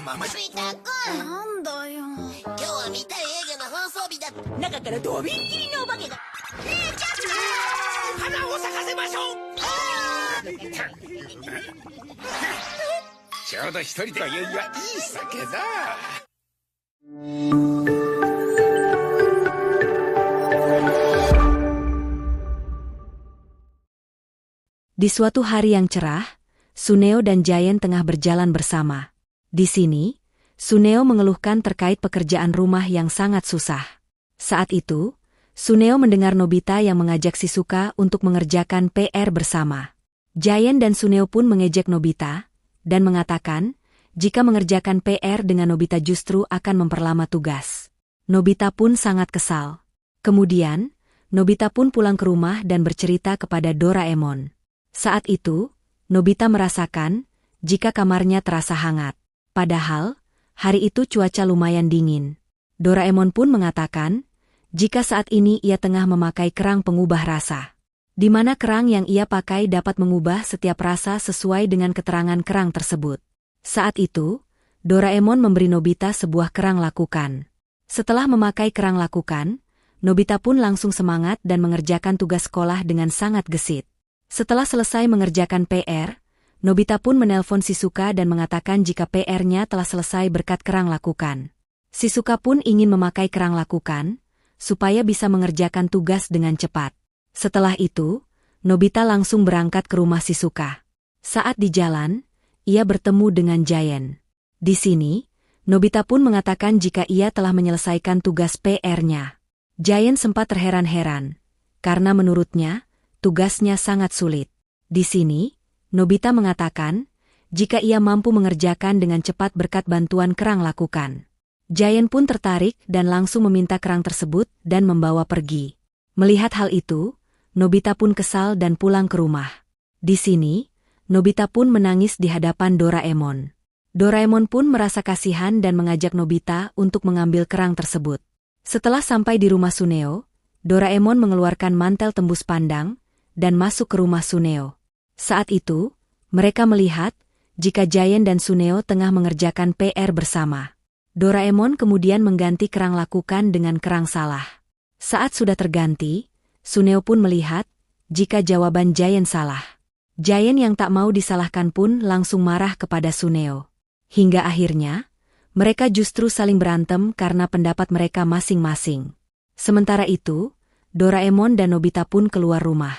まま。のび太くん。なんだよ。今日は見たい映画の放送日だ。中からとびっきりのお化けが。姉ちゃん。花を咲かせましょう。ちょうど一人というにはいい酒だ。Di suatu hari yang cerah, Suneo dan Giant tengah berjalan bersama. Di sini, Suneo mengeluhkan terkait pekerjaan rumah yang sangat susah. Saat itu, Suneo mendengar Nobita yang mengajak Shizuka untuk mengerjakan PR bersama. Giant dan Suneo pun mengejek Nobita, dan mengatakan, jika mengerjakan PR dengan Nobita justru akan memperlama tugas. Nobita pun sangat kesal. Kemudian, Nobita pun pulang ke rumah dan bercerita kepada Doraemon. Saat itu, Nobita merasakan jika kamarnya terasa hangat. Padahal, hari itu cuaca lumayan dingin. Doraemon pun mengatakan, jika saat ini ia tengah memakai kerang pengubah rasa. Di mana kerang yang ia pakai dapat mengubah setiap rasa sesuai dengan keterangan kerang tersebut. Saat itu, Doraemon memberi Nobita sebuah kerang lakukan. Setelah memakai kerang lakukan, Nobita pun langsung semangat dan mengerjakan tugas sekolah dengan sangat gesit. Setelah selesai mengerjakan PR, Nobita pun menelpon Shizuka dan mengatakan jika PR-nya telah selesai berkat kerang lakukan. Shizuka pun ingin memakai kerang lakukan, supaya bisa mengerjakan tugas dengan cepat. Setelah itu, Nobita langsung berangkat ke rumah Shizuka. Saat di jalan, ia bertemu dengan Giant. Di sini, Nobita pun mengatakan jika ia telah menyelesaikan tugas PR-nya. Giant sempat terheran-heran, karena menurutnya, tugasnya sangat sulit. Di sini, Nobita mengatakan, jika ia mampu mengerjakan dengan cepat berkat bantuan kerang lakukan. Giant pun tertarik dan langsung meminta kerang tersebut dan membawa pergi. Melihat hal itu, Nobita pun kesal dan pulang ke rumah. Di sini, Nobita pun menangis di hadapan Doraemon. Doraemon pun merasa kasihan dan mengajak Nobita untuk mengambil kerang tersebut. Setelah sampai di rumah Suneo, Doraemon mengeluarkan mantel tembus pandang dan masuk ke rumah Suneo. Saat itu, mereka melihat jika Giant dan Suneo tengah mengerjakan PR bersama. Doraemon kemudian mengganti kerang lakukan dengan kerang salah. Saat sudah terganti, Suneo pun melihat jika jawaban Giant salah. Giant yang tak mau disalahkan pun langsung marah kepada Suneo. Hingga akhirnya, mereka justru saling berantem karena pendapat mereka masing-masing. Sementara itu, Doraemon dan Nobita pun keluar rumah.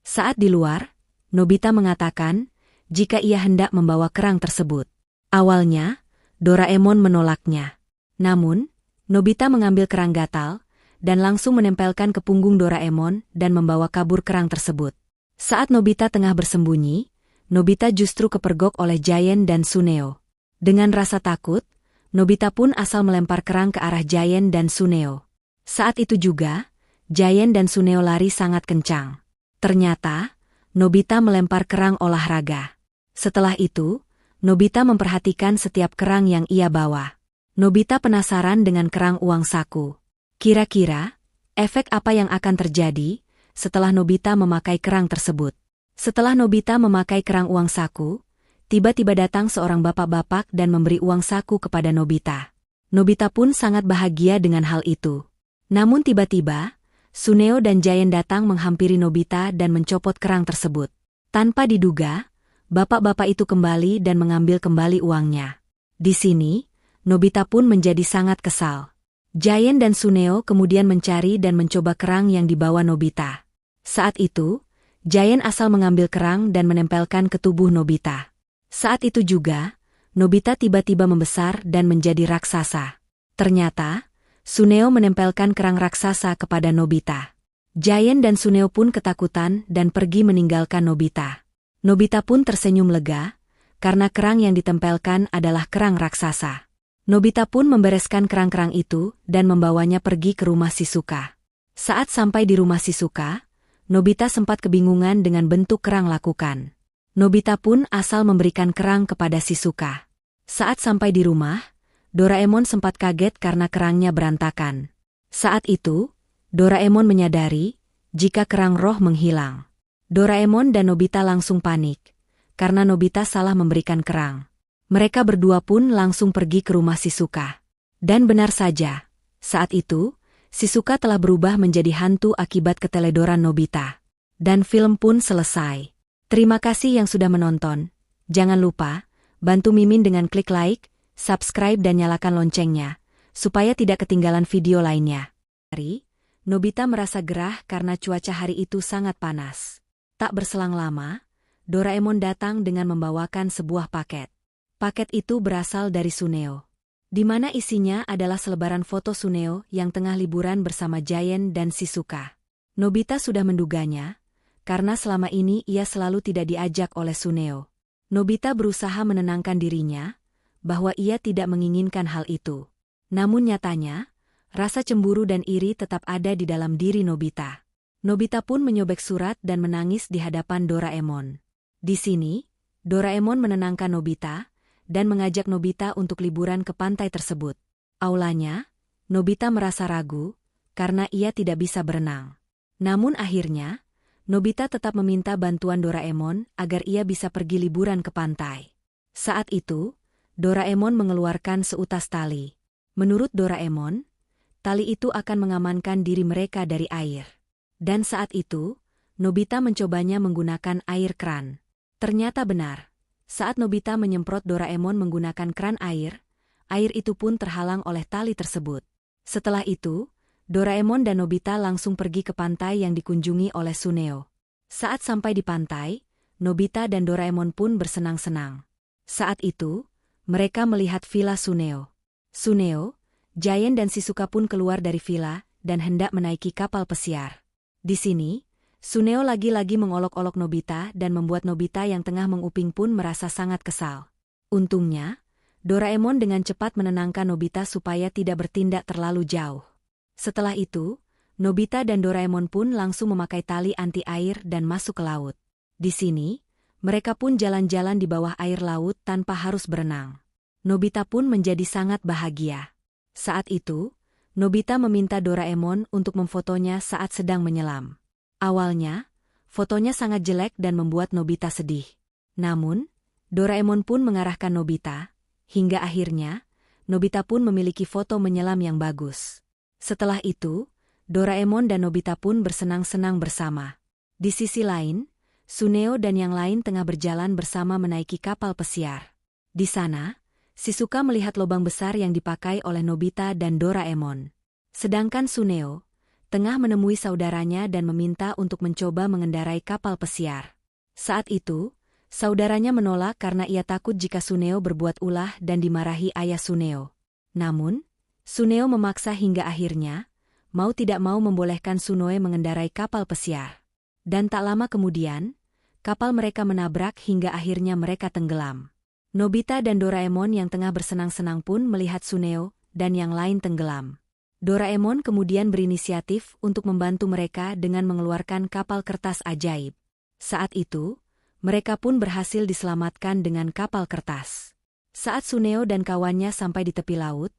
Saat di luar, Nobita mengatakan jika ia hendak membawa kerang tersebut. Awalnya, Doraemon menolaknya. Namun, Nobita mengambil kerang gatal dan langsung menempelkan ke punggung Doraemon dan membawa kabur kerang tersebut. Saat Nobita tengah bersembunyi, Nobita justru kepergok oleh Giant dan Suneo. Dengan rasa takut, Nobita pun asal melempar kerang ke arah Giant dan Suneo. Saat itu juga, Giant dan Suneo lari sangat kencang. Ternyata, Nobita melempar kerang olahraga. Setelah itu, Nobita memperhatikan setiap kerang yang ia bawa. Nobita penasaran dengan kerang uang saku. Kira-kira, efek apa yang akan terjadi setelah Nobita memakai kerang tersebut? Setelah Nobita memakai kerang uang saku, tiba-tiba datang seorang bapak-bapak dan memberi uang saku kepada Nobita. Nobita pun sangat bahagia dengan hal itu. Namun tiba-tiba, Suneo dan Giant datang menghampiri Nobita dan mencopot kerang tersebut. Tanpa diduga, bapak-bapak itu kembali dan mengambil kembali uangnya. Di sini, Nobita pun menjadi sangat kesal. Giant dan Suneo kemudian mencari dan mencoba kerang yang dibawa Nobita. Saat itu, Giant asal mengambil kerang dan menempelkan ke tubuh Nobita. Saat itu juga, Nobita tiba-tiba membesar dan menjadi raksasa. Ternyata, Suneo menempelkan kerang raksasa kepada Nobita. Giant dan Suneo pun ketakutan dan pergi meninggalkan Nobita. Nobita pun tersenyum lega, karena kerang yang ditempelkan adalah kerang raksasa. Nobita pun membereskan kerang-kerang itu dan membawanya pergi ke rumah Shizuka. Saat sampai di rumah Shizuka, Nobita sempat kebingungan dengan bentuk kerang lakukan. Nobita pun asal memberikan kerang kepada Shizuka. Saat sampai di rumah, Doraemon sempat kaget karena kerangnya berantakan. Saat itu, Doraemon menyadari jika kerang roh menghilang. Doraemon dan Nobita langsung panik, karena Nobita salah memberikan kerang. Mereka berdua pun langsung pergi ke rumah Shizuka. Dan benar saja, saat itu, Shizuka telah berubah menjadi hantu akibat keteledoran Nobita. Dan film pun selesai. Terima kasih yang sudah menonton. Jangan lupa, bantu Mimin dengan klik like, subscribe dan nyalakan loncengnya, supaya tidak ketinggalan video lainnya. Nobita merasa gerah karena cuaca hari itu sangat panas. Tak berselang lama, Doraemon datang dengan membawakan sebuah paket. Paket itu berasal dari Suneo, di mana isinya adalah selebaran foto Suneo yang tengah liburan bersama Giant dan Shizuka. Nobita sudah menduganya, karena selama ini ia selalu tidak diajak oleh Suneo. Nobita berusaha menenangkan dirinya, bahwa ia tidak menginginkan hal itu. Namun nyatanya, rasa cemburu dan iri tetap ada di dalam diri Nobita. Nobita pun menyobek surat dan menangis di hadapan Doraemon. Di sini, Doraemon menenangkan Nobita, dan mengajak Nobita untuk liburan ke pantai tersebut. Aulanya, Nobita merasa ragu, karena ia tidak bisa berenang. Namun akhirnya, Nobita tetap meminta bantuan Doraemon agar ia bisa pergi liburan ke pantai. Saat itu, Doraemon mengeluarkan seutas tali. Menurut Doraemon, tali itu akan mengamankan diri mereka dari air. Dan saat itu, Nobita mencobanya menggunakan air kran. Ternyata benar. Saat Nobita menyemprot Doraemon menggunakan kran air itu pun terhalang oleh tali tersebut. Setelah itu, Doraemon dan Nobita langsung pergi ke pantai yang dikunjungi oleh Suneo. Saat sampai di pantai, Nobita dan Doraemon pun bersenang-senang. Saat itu, mereka melihat villa Suneo. Suneo, Giant dan Shizuka pun keluar dari villa dan hendak menaiki kapal pesiar. Di sini, Suneo lagi-lagi mengolok-olok Nobita dan membuat Nobita yang tengah menguping pun merasa sangat kesal. Untungnya, Doraemon dengan cepat menenangkan Nobita supaya tidak bertindak terlalu jauh. Setelah itu, Nobita dan Doraemon pun langsung memakai tali anti-air dan masuk ke laut. Di sini, mereka pun jalan-jalan di bawah air laut tanpa harus berenang. Nobita pun menjadi sangat bahagia. Saat itu, Nobita meminta Doraemon untuk memfotonya saat sedang menyelam. Awalnya, fotonya sangat jelek dan membuat Nobita sedih. Namun, Doraemon pun mengarahkan Nobita, hingga akhirnya, Nobita pun memiliki foto menyelam yang bagus. Setelah itu, Doraemon dan Nobita pun bersenang-senang bersama. Di sisi lain, Suneo dan yang lain tengah berjalan bersama menaiki kapal pesiar. Di sana, Shizuka melihat lubang besar yang dipakai oleh Nobita dan Doraemon. Sedangkan Suneo tengah menemui saudaranya dan meminta untuk mencoba mengendarai kapal pesiar. Saat itu, saudaranya menolak karena ia takut jika Suneo berbuat ulah dan dimarahi ayah Suneo. Namun, Suneo memaksa hingga akhirnya, mau tidak mau membolehkan Suneo mengendarai kapal pesiar. Dan tak lama kemudian, kapal mereka menabrak hingga akhirnya mereka tenggelam. Nobita dan Doraemon yang tengah bersenang-senang pun melihat Suneo dan yang lain tenggelam. Doraemon kemudian berinisiatif untuk membantu mereka dengan mengeluarkan kapal kertas ajaib. Saat itu, mereka pun berhasil diselamatkan dengan kapal kertas. Saat Suneo dan kawannya sampai di tepi laut,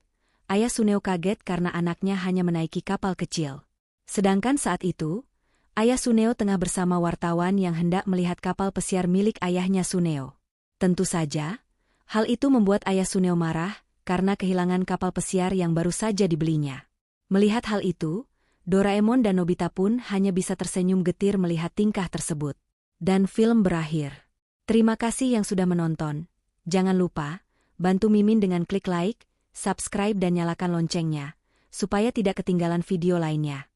ayah Suneo kaget karena anaknya hanya menaiki kapal kecil. Sedangkan saat itu, ayah Suneo tengah bersama wartawan yang hendak melihat kapal pesiar milik ayahnya Suneo. Tentu saja, hal itu membuat ayah Suneo marah karena kehilangan kapal pesiar yang baru saja dibelinya. Melihat hal itu, Doraemon dan Nobita pun hanya bisa tersenyum getir melihat tingkah tersebut. Dan film berakhir. Terima kasih yang sudah menonton. Jangan lupa, bantu Mimin dengan klik like, subscribe dan nyalakan loncengnya, supaya tidak ketinggalan video lainnya.